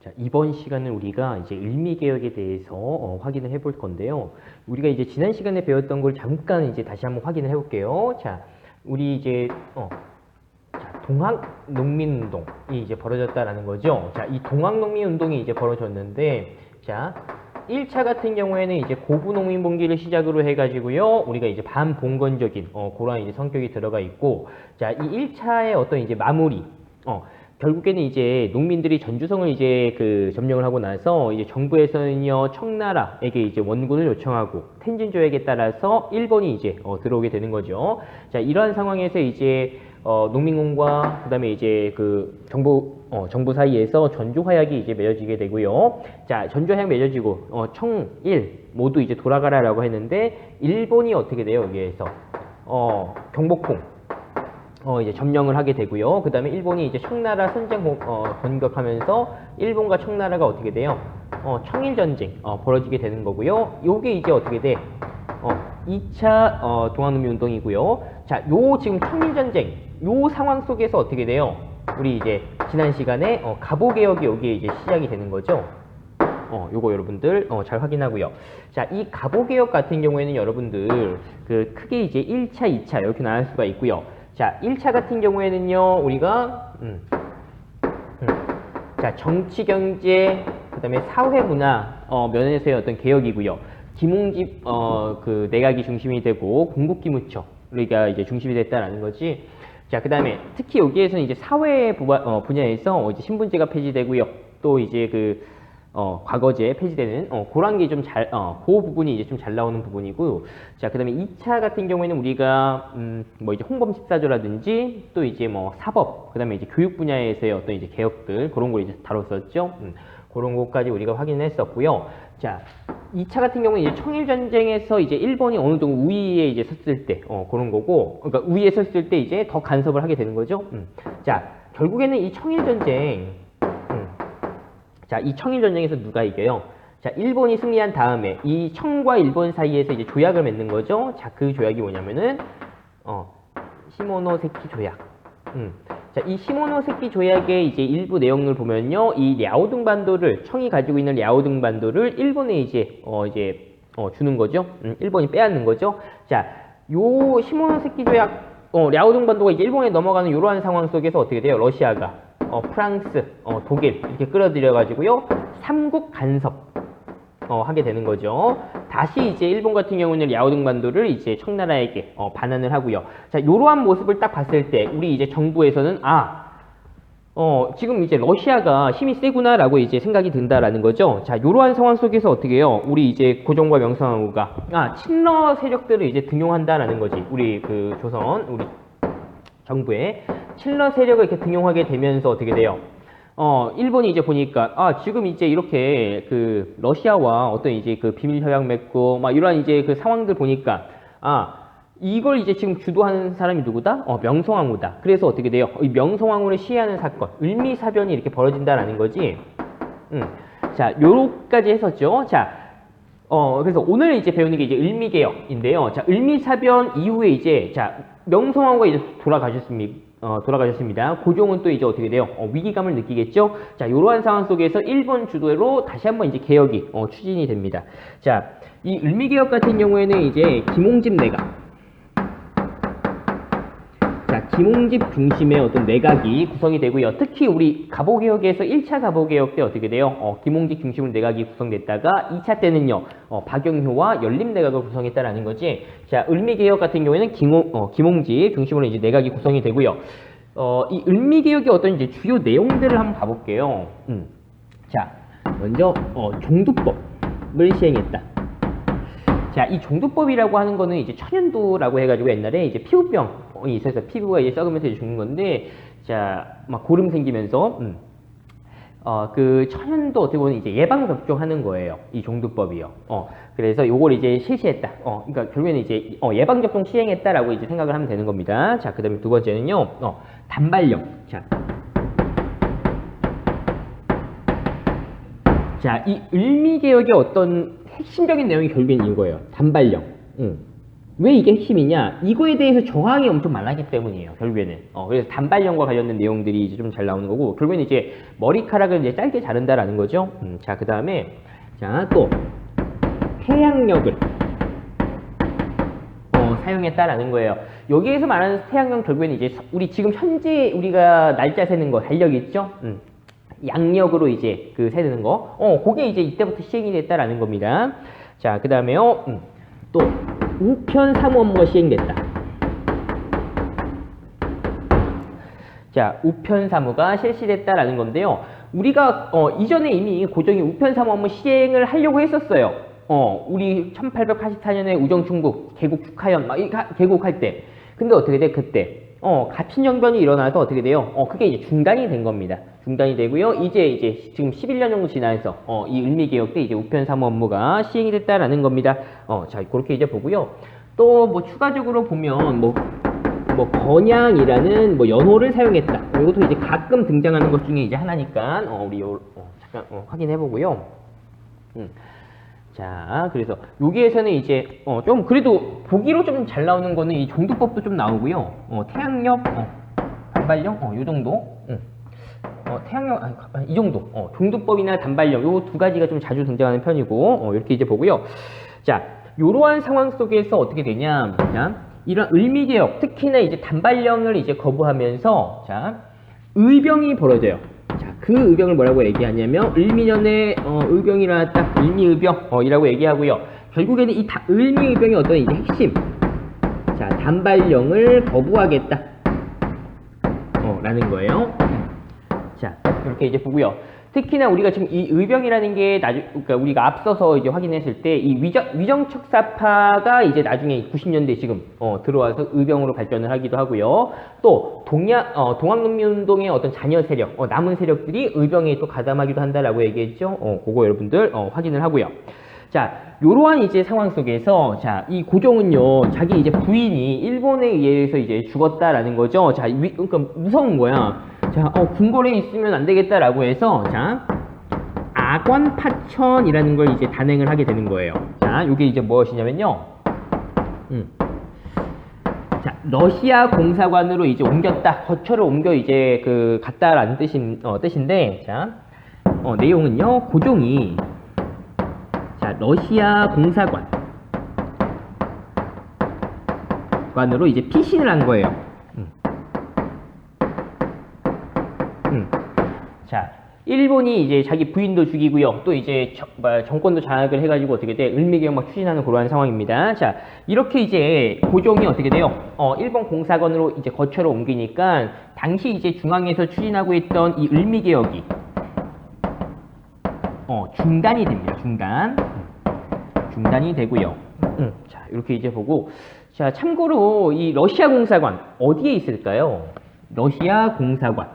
자, 이번 시간은 우리가 이제 을미개혁에 대해서 확인을 해볼 건데요. 우리가 이제 지난 시간에 배웠던 걸 잠깐 이제 다시 한번 확인을 해볼게요. 자, 우리 이제 자, 동학농민운동이 이제 벌어졌다라는 거죠. 자, 이 동학농민운동이 이제 벌어졌는데, 자, 1차 같은 경우에는 이제 고부농민봉기를 시작으로 해가지고요, 우리가 이제 반봉건적인 그런 이제 성격이 들어가 있고, 자, 이 1차의 어떤 이제 마무리, 결국에는 이제 농민들이 전주성을 이제 점령을 하고 나서 이제 정부에서는요 청나라에게 이제 원군을 요청하고 텐진 조약에 따라서 일본이 이제 들어오게 되는 거죠. 자, 이러한 상황에서 이제 농민군과 그다음에 이제 정부 사이에서 전주 화약이 이제 맺어지게 되고요. 자, 전주 화약 맺어지고 청일 모두 이제 돌아가라라고 했는데 일본이 어떻게 돼요? 여기에서 경복궁 이제 점령을 하게 되고요. 그 다음에 일본이 이제 청나라 선장 건국하면서 일본과 청나라가 어떻게 돼요? 청일전쟁 벌어지게 되는 거고요. 요게 이제 어떻게 돼? 2차 동학농민운동이고요. 자, 요 지금 청일전쟁 요 상황 속에서 어떻게 돼요? 우리 이제 지난 시간에 갑오개혁이 여기에 이제 시작이 되는 거죠. 요거 여러분들 잘 확인하고요. 자, 이 갑오개혁 같은 경우에는 여러분들 크게 이제 1차, 2차 이렇게 나눌 수가 있고요. 자, 1차 같은 경우에는요, 우리가, 자, 정치, 경제, 그 다음에 사회, 문화, 면에서의 어떤 개혁이고요. 김홍집, 내각이 중심이 되고, 공국기무처가 이제 중심이 됐다라는 거지. 자, 그 다음에 특히 여기에서는 이제 사회 분야에서 이제 신분제가 폐지되고요. 또 이제 과거제 폐지되는 그런 게 좀 그 부분이 이제 좀 잘 나오는 부분이고, 자, 그다음에 2차 같은 경우에는 우리가 뭐 이제 홍범 14조라든지 또 이제 뭐 사법, 그다음에 이제 교육 분야에서의 어떤 이제 개혁들 그런 걸 이제 다뤘었죠. 그런 것까지 우리가 확인했었고요. 자, 2차 같은 경우는 이제 청일 전쟁에서 이제 일본이 어느 정도 우위에 이제 섰을 때 그런 거고, 그러니까 우위에 섰을 때 이제 더 간섭을 하게 되는 거죠. 자, 결국에는 이 청일 전쟁 자, 이 청일전쟁에서 누가 이겨요? 자, 일본이 승리한 다음에 이 청과 일본 사이에서 이제 조약을 맺는 거죠. 자, 그 조약이 뭐냐면은 시모노세키 조약. 자, 이 시모노세키 조약의 이제 일부 내용을 보면요, 이 랴오둥 반도를 청이 가지고 있는 랴오둥 반도를 일본에 이제 주는 거죠. 일본이 빼앗는 거죠. 자, 요 시모노세키 조약 랴오둥 반도가 이제 일본에 넘어가는 이러한 상황 속에서 어떻게 돼요? 러시아가 프랑스, 독일 이렇게 끌어들여가지고요 삼국 간섭 하게 되는 거죠. 다시 이제 일본 같은 경우는 랴오둥 반도를 이제 청나라에게 반환을 하고요. 자, 이러한 모습을 딱 봤을 때 우리 이제 정부에서는 지금 이제 러시아가 힘이 세구나라고 이제 생각이 든다라는 거죠. 자, 이러한 상황 속에서 어떻게 해요? 우리 이제 고종과 명성황후가 친러 세력들을 이제 등용한다라는 거지. 우리 조선 우리 정부에 친러 세력을 이렇게 등용하게 되면서 어떻게 돼요? 일본이 이제 보니까, 지금 이제 이렇게 러시아와 어떤 이제 비밀 협약 맺고, 막 이러한 이제 상황들 보니까, 이걸 이제 지금 주도하는 사람이 누구다? 명성황후다. 그래서 어떻게 돼요? 이 명성황후를 시해하는 사건, 을미사변이 이렇게 벌어진다라는 거지. 자, 요까지 했었죠. 자, 그래서 오늘 이제 배우는 게 이제 을미개혁인데요. 자, 을미사변 이후에 이제, 자, 명성황후가 이제 돌아가셨습니다. 고종은 또 이제 어떻게 돼요? 위기감을 느끼겠죠? 자, 이러한 상황 속에서 일본 주도로 다시 한번 이제 개혁이 추진이 됩니다. 자, 이 을미개혁 같은 경우에는 이제 김홍집 내각. 자, 김홍집 중심의 어떤 내각이 구성이 되고요. 특히 우리 갑오개혁에서 1차 갑오개혁 때 어떻게 돼요? 김홍집 중심으로 내각이 구성됐다가 2차 때는요, 박영효와 연립내각을 구성했다라는 거지. 자, 을미개혁 같은 경우에는 김홍집 중심으로 이제 내각이 구성이 되고요. 이 을미개혁의 어떤 이제 주요 내용들을 한번 봐볼게요. 자, 먼저 종두법을 시행했다. 자, 이 종두법이라고 하는 거는 이제 천연두라고 해가지고 옛날에 이제 피부병이 있어서 피부가 이제 썩으면서 이제 죽는 건데, 자, 막 고름 생기면서, 천연두 어떻게 보면 이제 예방접종하는 거예요. 이 종두법이요. 그래서 요걸 이제 실시했다. 그러니까 결국에는 이제, 예방접종 시행했다라고 이제 생각을 하면 되는 겁니다. 자, 그 다음에 두 번째는요, 단발령. 자, 이 을미개혁의 어떤 핵심적인 내용이 결국엔 이거예요. 단발령. 왜 이게 핵심이냐? 이거에 대해서 저항이 엄청 많았기 때문이에요. 결국에는. 그래서 단발령과 관련된 내용들이 이제 좀 잘 나오는 거고, 결국에는 이제 머리카락을 이제 짧게 자른다라는 거죠. 자, 그 다음에, 자, 또, 태양력을, 사용했다라는 거예요. 여기에서 말하는 태양력 결국에는 이제 우리 지금 현재 우리가 날짜 세는 거, 달력 있죠? 양력으로 이제 그 세는 거. 그게 이제 이때부터 시행이 됐다라는 겁니다. 자, 그 다음에요. 또, 우편 사무 업무가 시행됐다. 자, 우편 사무가 실시됐다라는 건데요. 우리가 이전에 이미 고종이 우편 사무 업무 시행을 하려고 했었어요. 우리 1884년에 우정충국 개국 축하연 막 개국할 때. 근데 어떻게 돼? 그때 갑신정변이 일어나서 어떻게 돼요? 그게 이제 중단이 된 겁니다. 중단이 되고요. 이제 지금 11년 정도 지나서 이 을미개혁 때 이제 우편 사무 업무가 시행이 됐다라는 겁니다. 자, 그렇게 이제 보고요. 또 뭐 추가적으로 보면 뭐 건양이라는 뭐 연호를 사용했다. 이것도 이제 가끔 등장하는 것 중에 이제 하나니까 우리 잠깐 확인해 보고요. 자, 그래서 여기에서는 이제 좀 그래도 보기로 좀 잘 나오는 거는 이 종두법도 좀 나오고요. 태양력, 단발령, 요 정도. 태양력 이 정도. 종두법이나 단발령 요 두 가지가 좀 자주 등장하는 편이고 이렇게 이제 보고요. 자, 요러한 상황 속에서 어떻게 되냐? 자, 이런 을미개혁, 특히나 이제 단발령을 이제 거부하면서 자, 의병이 벌어져요. 자, 그 의병을 뭐라고 얘기하냐면 을미년에 의병이 일어났다. 을미의병이라고 얘기하고요. 결국에는 이 을미의병의 어떤 이제 핵심. 자, 단발령을 거부하겠다. 라는 거예요. 자, 이렇게 이제 보고요. 특히나 우리가 지금 이 의병이라는 게 그러니까 우리가 앞서서 이제 확인했을 때 이 위정척사파가 이제 나중에 90년대 지금 들어와서 의병으로 발전을 하기도 하고요. 또 동학농민운동의 어떤 잔여 세력, 남은 세력들이 의병에 또 가담하기도 한다라고 얘기했죠. 그거 여러분들 확인을 하고요. 자, 요러한 이제 상황 속에서 자, 이 고종은요, 자기 이제 부인이 일본에 의해서 이제 죽었다라는 거죠. 자, 그러니까 무서운 거야. 자, 궁궐에 있으면 안 되겠다라고 해서 자, 악원파천이라는 걸 이제 단행을 하게 되는 거예요. 자, 요게 이제 무엇이냐면요. 자, 러시아 공사관으로 이제 옮겼다. 거처를 옮겨 이제 갔다라는 뜻인데, 자, 내용은요, 고종이 자, 러시아 공사관으로 이제 피신을 한 거예요. 자, 일본이 이제 자기 부인도 죽이고요. 또 이제 정권도 장악을 해가지고 어떻게 돼? 을미개혁 막 추진하는 그러한 상황입니다. 자, 이렇게 이제 고종이 어떻게 돼요? 일본 공사관으로 이제 거처를 옮기니까 당시 이제 중앙에서 추진하고 있던 이 을미개혁이 중단이 됩니다. 중단이 되고요. 자, 이렇게 이제 보고 자, 참고로 이 러시아 공사관 어디에 있을까요? 러시아 공사관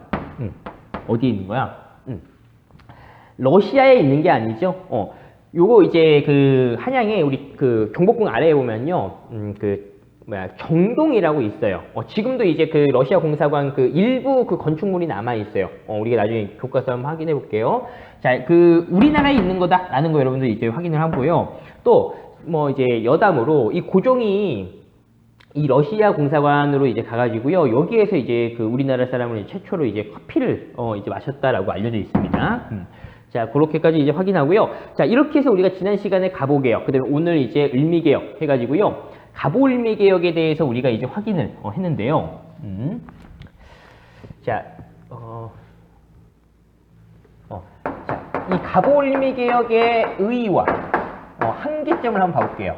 어디에 있는 거야? 러시아에 있는 게 아니죠. 요거 이제 한양에 우리 경복궁 아래에 보면요, 정동이라고 있어요. 지금도 이제 러시아 공사관 일부 건축물이 남아 있어요. 우리가 나중에 교과서 한번 확인해 볼게요. 자, 우리나라에 있는 거다라는 거 여러분들 이제 확인을 하고요. 또 뭐 이제 여담으로 이 고종이 이 러시아 공사관으로 이제 가가지고요. 여기에서 이제 우리나라 사람을 최초로 이제 커피를 이제 마셨다라고 알려져 있습니다. 자, 그렇게까지 이제 확인하고요. 자, 이렇게 해서 우리가 지난 시간에 가보개혁, 그다음에 오늘 이제 을미개혁 해가지고요. 가보을미개혁에 대해서 우리가 이제 확인을 했는데요. 자, 자, 이 가보을미개혁의 의의와 한계점을 한번 봐볼게요.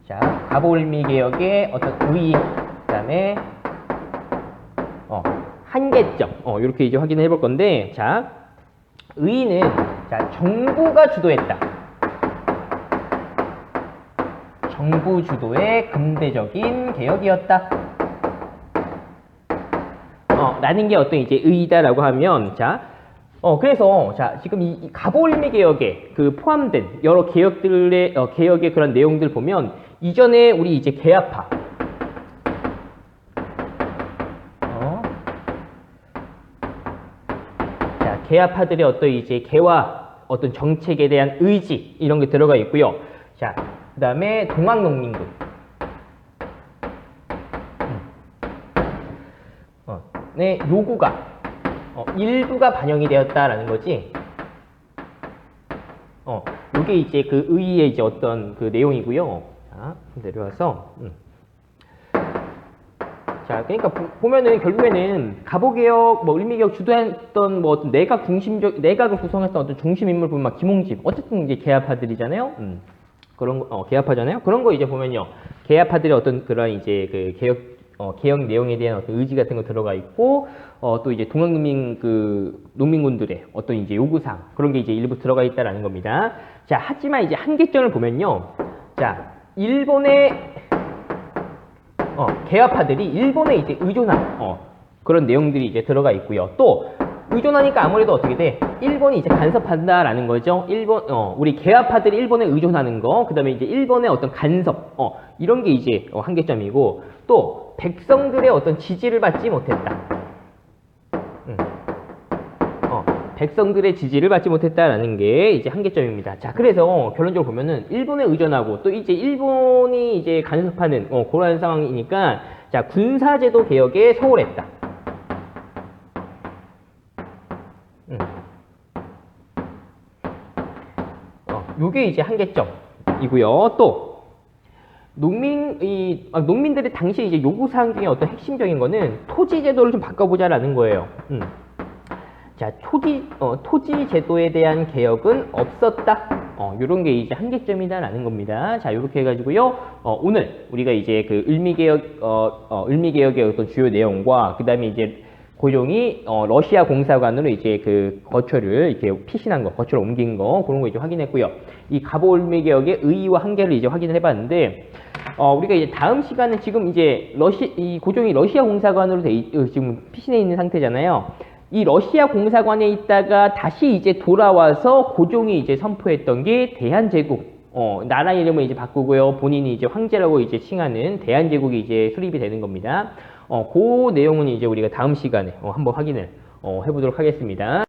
자, 가보을미개혁의 어떤 의의, 그다음에 한계점, 이렇게 이제 확인을 해볼 건데, 자, 의의는 자, 정부가 주도했다. 정부 주도의 근대적인 개혁이었다. 라는 게 어떤 이제 의의다라고 하면, 자, 그래서, 자, 지금 이 가보을미개혁에 포함된 여러 개혁들의, 개혁의 그런 내용들 보면, 이전에 우리 이제 개화파, 자, 개화파들의 어떤 이제 개화, 어떤 정책에 대한 의지, 이런 게 들어가 있고요. 자, 그 다음에 동학농민군. 네, 요구가 일부가 반영이 되었다라는 거지. 요게 이제 그 의의의 이제 어떤 그 내용이고요. 자, 내려와서. 자, 그러니까 보면은 결국에는 가보개혁, 뭐 을미개혁 주도했던 뭐 어떤 내각을 구성했던 어떤 중심 인물 보면 막 김홍집, 어쨌든 이제 개화파들이잖아요. 그런 거, 개화파잖아요. 그런 거 이제 보면요, 개화파들의 어떤 그런 이제 그 개혁 내용에 대한 어떤 의지 같은 거 들어가 있고, 또 이제 농민군들의 어떤 이제 요구사항, 그런 게 이제 일부 들어가 있다라는 겁니다. 자, 하지만 이제 한계점을 보면요, 자, 일본의 개화파들이 일본에 이제 의존한 그런 내용들이 이제 들어가 있고요. 또 의존하니까 아무래도 어떻게 돼? 일본이 이제 간섭한다라는 거죠. 우리 개화파들이 일본에 의존하는 거, 그다음에 이제 일본의 어떤 간섭, 이런 게 이제 한계점이고, 또 백성들의 어떤 지지를 받지 못했다. 백성들의 지지를 받지 못했다라는 게 이제 한계점입니다. 자, 그래서 결론적으로 보면은 일본에 의존하고 또 이제 일본이 이제 간섭하는 그런 상황이니까, 자, 군사제도 개혁에 소홀했다. 요게 이제 한계점이고요. 또 농민들의 당시 이제 요구사항 중에 어떤 핵심적인 거는 토지제도를 좀 바꿔보자라는 거예요. 자, 토지 제도에 대한 개혁은 없었다. 요런 게 이제 한계점이다라는 겁니다. 자, 요렇게 해가지고요. 오늘 우리가 이제 그 을미개혁의 어떤 주요 내용과, 그 다음에 이제 고종이 러시아 공사관으로 이제 그 거처를 이렇게 피신한 거, 거처를 옮긴 거, 그런 거 이제 확인했고요. 이 갑오을미개혁의 의의와 한계를 이제 확인을 해봤는데, 우리가 이제 다음 시간은 지금 이제 이 고종이 러시아 공사관으로 지금 피신해 있는 상태잖아요. 이 러시아 공사관에 있다가 다시 이제 돌아와서 고종이 이제 선포했던 게 대한제국, 나라 이름을 이제 바꾸고요. 본인이 이제 황제라고 이제 칭하는 대한제국이 이제 수립이 되는 겁니다. 그 내용은 이제 우리가 다음 시간에 한번 확인을 해보도록 하겠습니다.